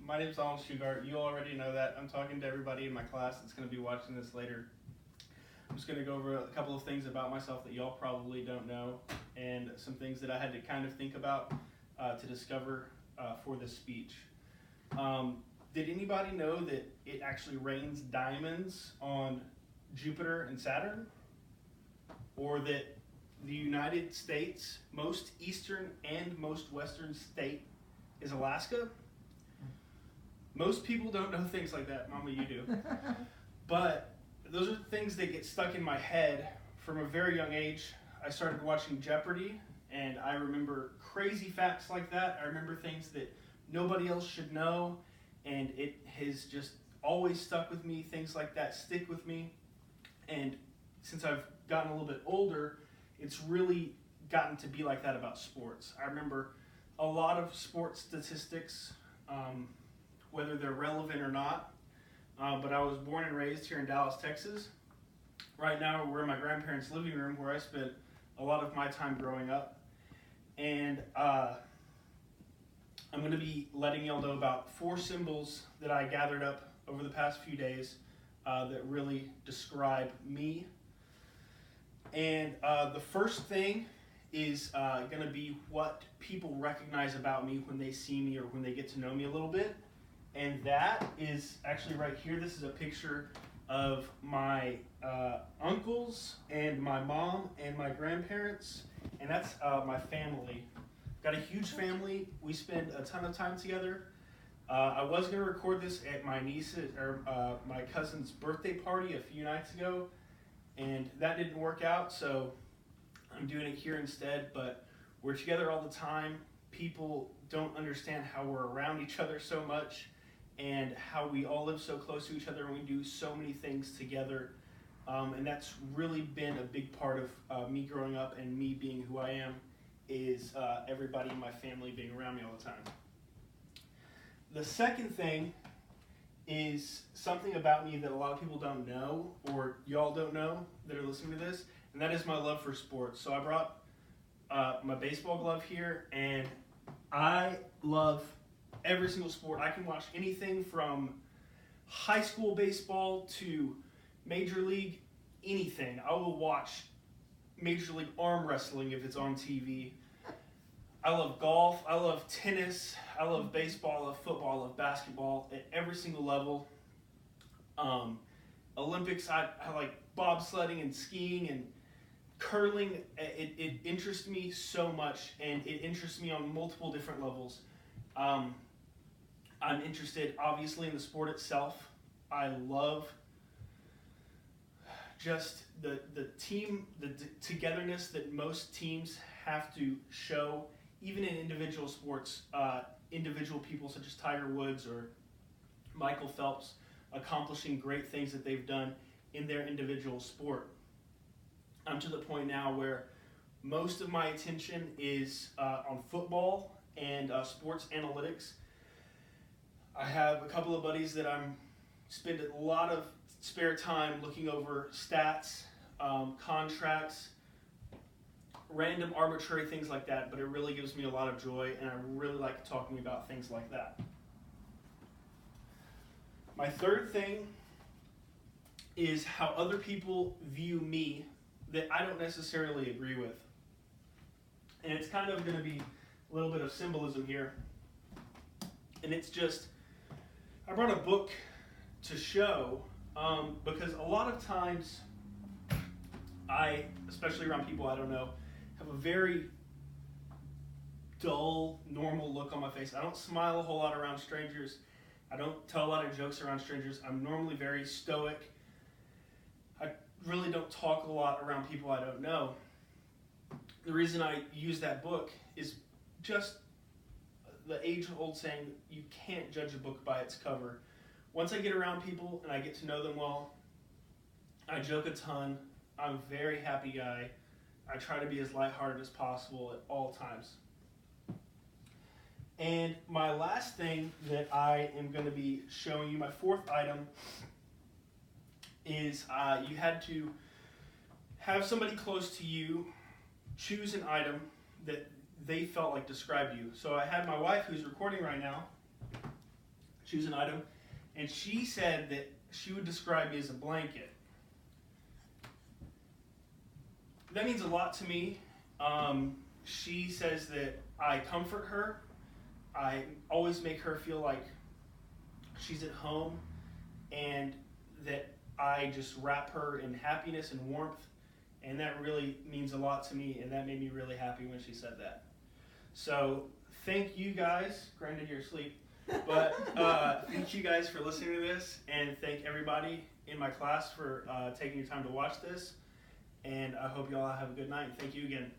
My name's Alan Shugart. You already know that. I'm talking to everybody in my class that's going to be watching this later. I'm just going to go over a couple of things about myself that y'all probably don't know, and some things that I had to kind of think about to discover for this speech. Did anybody know that it actually rains diamonds on Jupiter and Saturn? Or that the United States' most eastern and most western state is Alaska? Most people don't know things like that. Mama, you do. But those are things that get stuck in my head from a very young age. I started watching Jeopardy, and I remember crazy facts like that. I remember things that nobody else should know, and it has just always stuck with me. Things like that stick with me. And since I've gotten a little bit older, it's really gotten to be like that about sports. I remember a lot of sports statistics, whether they're relevant or not, but I was born and raised here in Dallas, Texas. Right now we're in my grandparents' living room where I spent a lot of my time growing up. And I'm going to be letting y'all know about 4 symbols that I gathered up over the past few days that really describe me. And the first thing is going to be what people recognize about me when they see me or when they get to know me a little bit. And that is actually right here. This is a picture of my uncles and my mom and my grandparents. And that's my family. Got a huge family. We spend a ton of time together. I was going to record this at my my cousin's birthday party a few nights ago, and that didn't work out, so I'm doing it here instead. But we're together all the time. People don't understand how we're around each other so much, and how we all live so close to each other, and we do so many things together. And that's really been a big part of me growing up and me being who I am, is everybody in my family being around me all the time. The second thing is something about me that a lot of people don't know, or y'all don't know that are listening to this, and that is my love for sports. So I brought my baseball glove here, and I love every single sport. I can watch anything from high school baseball to major league, anything. I will watch major league arm wrestling if it's on TV. I love golf, I love tennis, I love baseball, I love football, I love basketball at every single level. Olympics, I like bobsledding and skiing and curling. It interests me so much, and it interests me on multiple different levels. I'm interested, obviously, in the sport itself. I love just the team, the togetherness that most teams have to show, even in individual sports. Individual people such as Tiger Woods or Michael Phelps accomplishing great things that they've done in their individual sport. I'm to the point now where most of my attention is on football and sports analytics. I have a couple of buddies that I'm spend a lot of spare time looking over stats, contracts, random arbitrary things like that, but it really gives me a lot of joy, and I really like talking about things like that. My third thing is how other people view me that I don't necessarily agree with. And it's kind of going to be a little bit of symbolism here. And it's just, I brought a book to show because a lot of times I, especially around people I don't know, have a very dull, normal look on my face. I don't smile a whole lot around strangers. I don't tell a lot of jokes around strangers. I'm normally very stoic. I really don't talk a lot around people I don't know. The reason I use that book is just the age-old saying, you can't judge a book by its cover. Once I get around people and I get to know them well, I joke a ton. I'm a very happy guy. I try to be as lighthearted as possible at all times. And my last thing that I am going to be showing you, my fourth item, is you had to have somebody close to you choose an item that they felt like described you. So I had my wife, who's recording right now, choose an item, and she said that she would describe me as a blanket. That means a lot to me. She says that I comfort her. I always make her feel like she's at home, and that I just wrap her in happiness and warmth, and that really means a lot to me, and that made me really happy when she said that. So thank you guys. Granted, you're asleep, but thank you guys for listening to this, and thank everybody in my class for taking your time to watch this, and I hope you all have a good night. Thank you again.